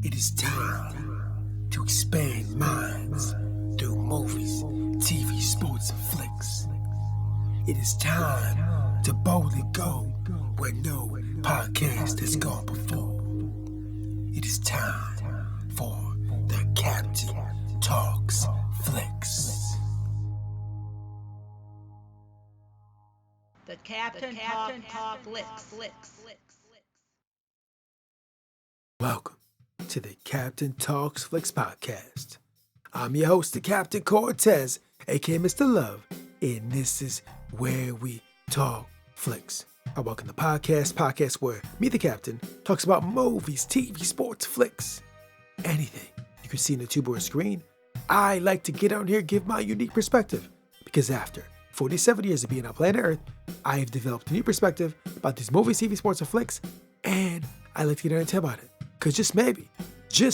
It is time to expand minds through movies, TV, sports, and flicks. It is time to boldly go where no podcast has gone before. It is time for the Captain Talks Flicks. The Captain Talk Flicks. Welcome to the Captain Talks Flicks podcast. I'm your host, the Captain Cortez, aka Mr. Love, and this is where we talk flicks. I welcome the podcast where me, the Captain, talks about movies, TV, sports, flicks, anything you can see in the tube-or screen. I like to get out here and give my unique perspective, because after 47 years of being on planet Earth, I have developed a new perspective about these movies, TV, sports, and flicks, and I like to get out and tell about it. Because just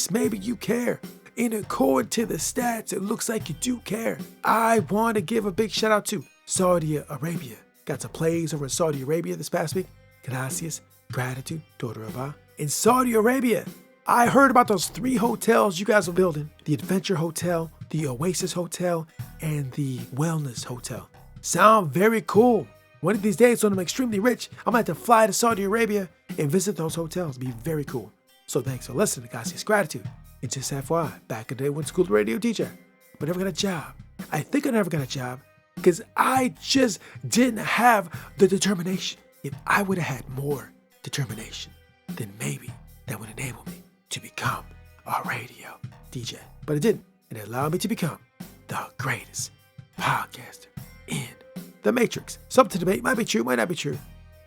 maybe you care. In accord to the stats, it looks like you do care. I want to give a big shout out to Saudi Arabia. Got some plays over in Saudi Arabia this past week. Gracias, gratitude, Toda Rabah. In Saudi Arabia, I heard about those 3 hotels you guys are building. The Adventure Hotel, the Oasis Hotel, and the Wellness Hotel. Sound very cool. One of these days when I'm extremely rich, I'm going to have to fly to Saudi Arabia and visit those hotels. It'd be very cool. So thanks for listening, gracias, gratitude. And just FYI, back in the day when school radio teacher, but never got a job. I think I never got a job because I just didn't have the determination. If I would have had more determination, then maybe that would enable me to become a radio DJ. But it didn't, and it allowed me to become the greatest podcaster in the Matrix. Something to debate, might be true, might not be true,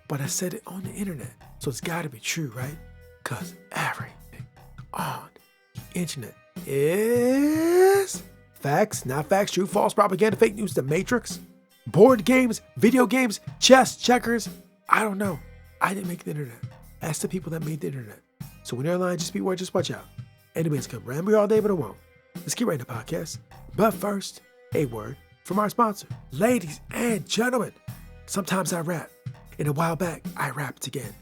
but I said it on the internet, so it's gotta be true, right? Because everything on the internet is facts, not facts, true, false, propaganda, fake news, the Matrix, board games, video games, chess, checkers. I don't know. I didn't make the internet. Ask the people that made the internet. So when you're online, just beware, just watch out. Anyways, come ramble all day, but it won't. Let's get right into the podcast. But first, a word from our sponsor. Ladies and gentlemen, sometimes I rap. And a while back, I rapped again.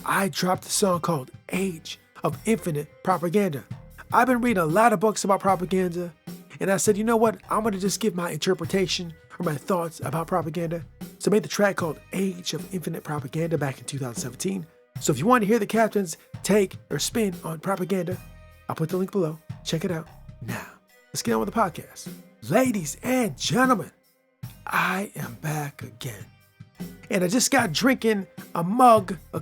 I dropped a song called Age of Infinite Propaganda. I've been reading a lot of books about propaganda, and I said, you know what? I'm going to just give my interpretation or my thoughts about propaganda. So I made the track called Age of Infinite Propaganda back in 2017. So if you want to hear the captain's take or spin on propaganda, I'll put the link below. Check it out. Now, let's get on with the podcast. Ladies and gentlemen, I am back again. And I just got drinking a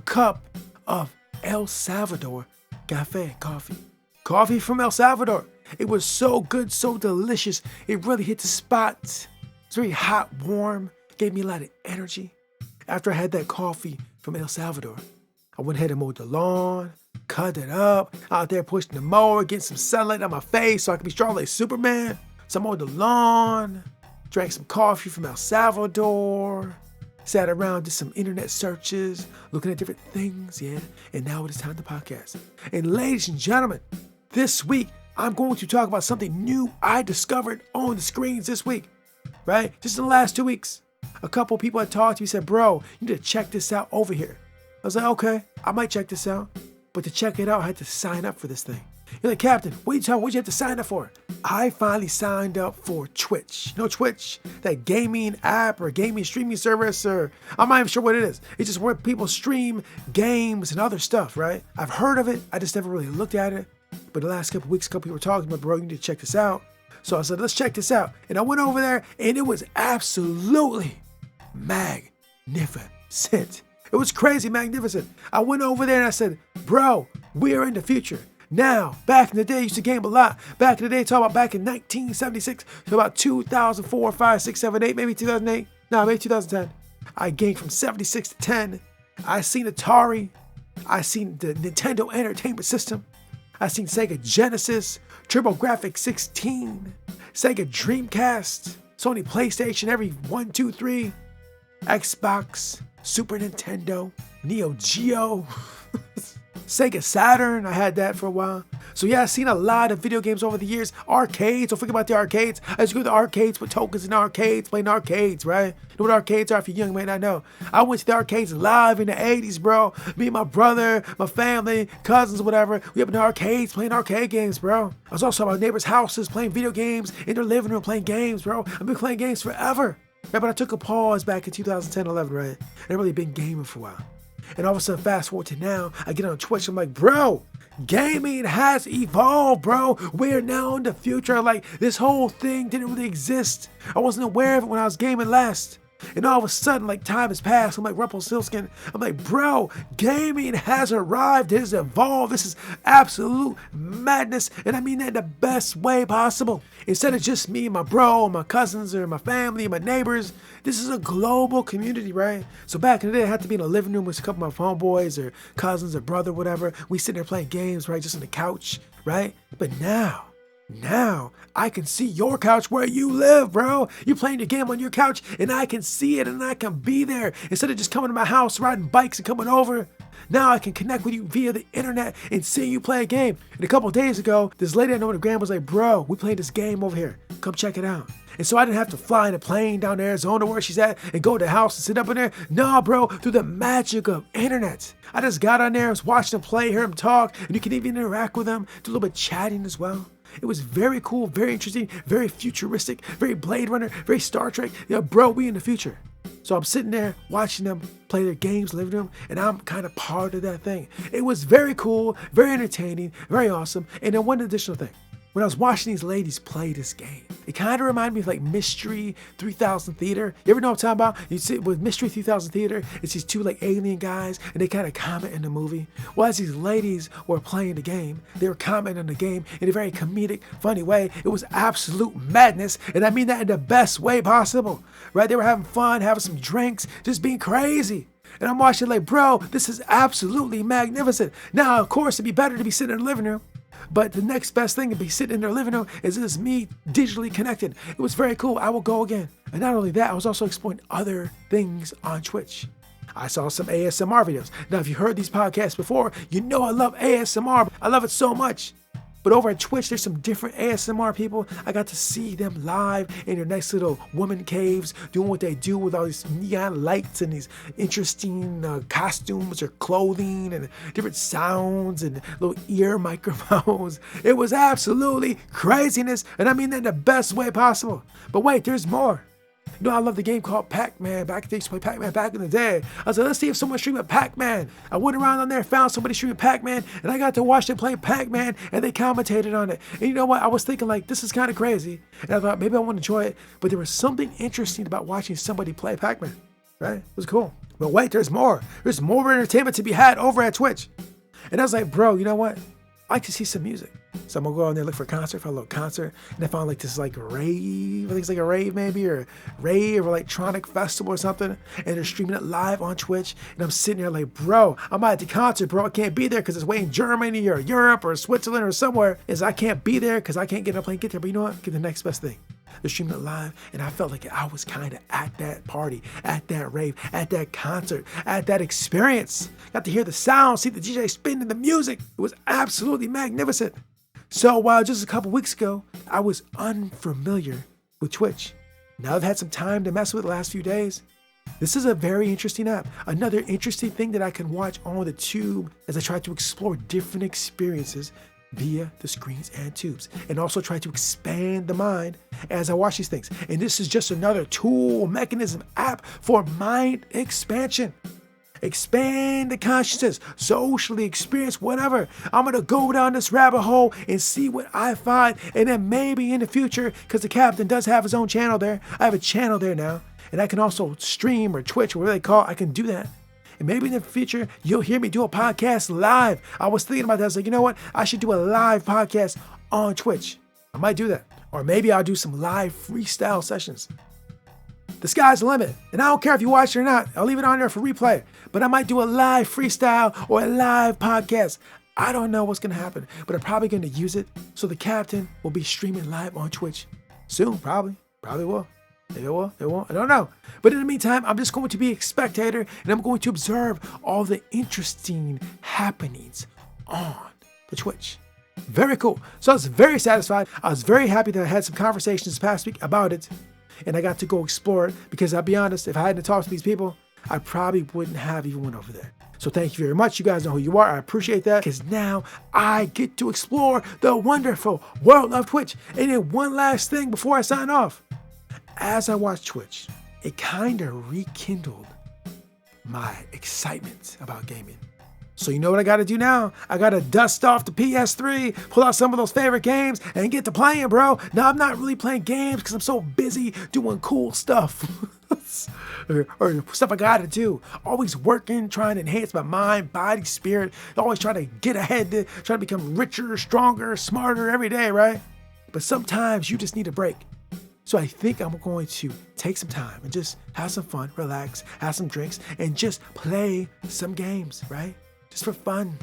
cup of El Salvador Cafe coffee. Coffee from El Salvador. It was so good, so delicious. It really hit the spot. It's very hot, warm, gave me a lot of energy. After I had that coffee from El Salvador, I went ahead and mowed the lawn, cut it up, out there pushing the mower, getting some sunlight on my face so I could be strong like Superman. So I mowed the lawn, drank some coffee from El Salvador, sat around, did some internet searches, looking at different things, yeah. And now it is time to podcast. And ladies and gentlemen, this week, I'm going to talk about something new I discovered on the screens this week, right? Just in the last 2 weeks. A couple people had talked to me, said, bro, you need to check this out over here. I was like, okay, I might check this out. But to check it out, I had to sign up for this thing. You're like, Captain, what are you talking about? What'd you have to sign up for? I finally signed up for Twitch. You know Twitch? That gaming app or gaming streaming service, or I'm not even sure what it is. It's just where people stream games and other stuff, right? I've heard of it. I just never really looked at it. But the last couple weeks, people were talking about, bro, you need to check this out. So I said, let's check this out. And I went over there, and it was absolutely magnificent. It was crazy magnificent. I went over there and I said, bro, we're in the future. Now, back in the day, I used to game a lot. Back in the day, talk about back in 1976 to about 2004, 5, 6, 7, 8, maybe 2008. No, maybe 2010. I gamed from 76 to 10. I seen Atari. I seen the Nintendo Entertainment System. I seen Sega Genesis, TurboGrafx 16, Sega Dreamcast, Sony PlayStation, every 1, 2, 3, Xbox, Super Nintendo, Neo Geo, Sega Saturn, I had that for a while. So yeah, I've seen a lot of video games over the years. Arcades, don't forget about the arcades. I used to go to the arcades, put tokens in arcades, playing arcades, right? You know what arcades are if you're young, man, I know. I went to the arcades live in the 80s, bro. Me and my brother, my family, cousins, whatever. We up in the arcades playing arcade games, bro. I was also at my neighbors' houses playing video games, in their living room playing games, bro. I've been playing games forever. Right, but I took a pause back in 2010-11, right? I've really been gaming for a while. And all of a sudden, fast forward to now, I get on Twitch, I'm like, bro, gaming has evolved, bro. We're now in the future. Like, this whole thing didn't really exist. I wasn't aware of it when I was gaming last. And all of a sudden, like, time has passed. I'm like Rumpelstiltskin. I'm like, bro, gaming has arrived. It has evolved. This is absolute madness. And I mean that in the best way possible. Instead of just me, my bro, my cousins, or my family, my neighbors, this is a global community, right? So back in the day, I had to be in a living room with a couple of my homeboys or cousins or brother, whatever. We sitting there playing games, right? Just on the couch, right? But now I can see your couch where you live, bro. You playing your game on your couch and I can see it and I can be there. Instead of just coming to my house, riding bikes and coming over, now I can connect with you via the internet and see you play a game. And a couple of days ago, this lady I know in the gram was like, bro, we played this game over here. Come check it out. And so I didn't have to fly in a plane down to Arizona where she's at and go to the house and sit up in there. Nah, bro, through the magic of internet. I just got on there, was watching him play, hear him talk, and you can even interact with him, do a little bit of chatting as well. It was very cool, very interesting, very futuristic, very Blade Runner, very Star Trek. Yeah, bro, we in the future. So I'm sitting there watching them play their games, living room, and I'm kind of part of that thing. It was very cool, very entertaining, very awesome. And then one additional thing. When I was watching these ladies play this game, it kind of reminded me of like Mystery 3000 Theater. You ever know what I'm talking about? You see with Mystery 3000 Theater, it's these two like alien guys and they kind of comment in the movie. Well, as these ladies were playing the game, they were commenting on the game in a very comedic, funny way. It was absolute madness. And I mean that in the best way possible, right? They were having fun, having some drinks, just being crazy. And I'm watching like, bro, this is absolutely magnificent. Now, of course, it'd be better to be sitting in the living room. But the next best thing to be sitting in their living room is this me digitally connected. It was very cool. I will go again. And not only that, I was also exploring other things on Twitch. I saw some ASMR videos. Now, if you heard these podcasts before, you know I love ASMR. I love it so much. But over at Twitch, there's some different ASMR people. I got to see them live in their nice little woman caves, doing what they do with all these neon lights and these interesting costumes or clothing and different sounds and little ear microphones. It was absolutely craziness, and I mean that in the best way possible. But wait, there's more. You know, I love the game called Pac-Man. Back they used to play Pac-Man back in the day. I was like, let's see if someone's streaming Pac-Man. I went around on there, found somebody streaming Pac-Man, and I got to watch them play Pac-Man, and they commentated on it. And you know what? I was thinking, like, this is kind of crazy. And I thought, maybe I want to enjoy it. But there was something interesting about watching somebody play Pac-Man, right? It was cool. But wait, there's more. There's more entertainment to be had over at Twitch. And I was like, bro, you know what? I like to see some music. So I'm gonna go out there, look for a concert, find a little concert, and I found like this like rave, I think it's like a rave maybe, or rave or electronic festival or something, and they're streaming it live on Twitch, and I'm sitting there like, bro, I'm at the concert, bro, I can't be there because it's way in Germany or Europe or Switzerland or somewhere, I can't be there because I can't get on a plane, get there, but you know what, get the next best thing. They're streaming it live, and I felt like I was kind of at that party, at that rave, at that concert, at that experience. Got to hear the sound, see the DJ spinning the music. It was absolutely magnificent. So while just a couple weeks ago, I was unfamiliar with Twitch, now I've had some time to mess with the last few days. This is a very interesting app. Another interesting thing that I can watch on the tube as I try to explore different experiences via the screens and tubes, and also try to expand the mind as I watch these things. And this is just another tool, mechanism, app for mind expansion. Expand the consciousness, socially experience whatever. I'm gonna go down this rabbit hole and see what I find, and then maybe in the future, because the captain does have his own channel there, I have a channel there now, and I can also stream or Twitch or whatever they call it, I can do that. And maybe in the future, you'll hear me do a podcast live. I was thinking about that. I was like, you know what? I should do a live podcast on Twitch. I might do that. Or maybe I'll do some live freestyle sessions. The sky's the limit. And I don't care if you watch it or not. I'll leave it on there for replay. But I might do a live freestyle or a live podcast. I don't know what's going to happen. But I'm probably going to use it so the captain will be streaming live on Twitch. Soon, probably. Probably will. Maybe it will, it won't, I don't know. But in the meantime, I'm just going to be a spectator and I'm going to observe all the interesting happenings on the Twitch. Very cool. So I was very satisfied. I was very happy that I had some conversations this past week about it, and I got to go explore it, because I'll be honest, if I hadn't talked to these people, I probably wouldn't have even went over there. So thank you very much. You guys know who you are. I appreciate that, because now I get to explore the wonderful world of Twitch. And then one last thing before I sign off. As I watch Twitch, it kind of rekindled my excitement about gaming. So you know what I got to do now? I got to dust off the PS3, pull out some of those favorite games, and get to playing, bro. Now, I'm not really playing games because I'm so busy doing cool stuff. or stuff I got to do. Always working, trying to enhance my mind, body, spirit. Always trying to get ahead, trying to become richer, stronger, smarter every day, right? But sometimes you just need a break. So I think I'm going to take some time and just have some fun, relax, have some drinks, and just play some games, right? Just for fun.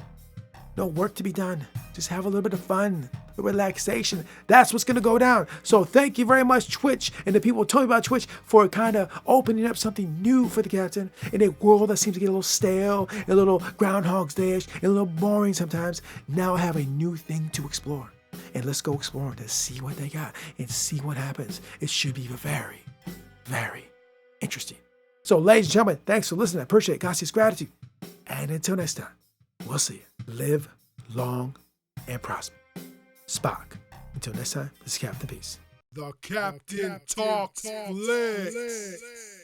No work to be done. Just have a little bit of fun, a relaxation. That's what's going to go down. So thank you very much, Twitch, and the people who told me about Twitch, for kind of opening up something new for the captain in a world that seems to get a little stale, a little Groundhog's Day-ish, and a little boring sometimes. Now I have a new thing to explore. And let's go explore to see what they got and see what happens. It should be very, very interesting. So, ladies and gentlemen, thanks for listening. I appreciate it. Gracias, gratitude. And until next time, we'll see you. Live long and prosper. Spock. Until next time, this is Captain Peace. The Captain Talks Flicks.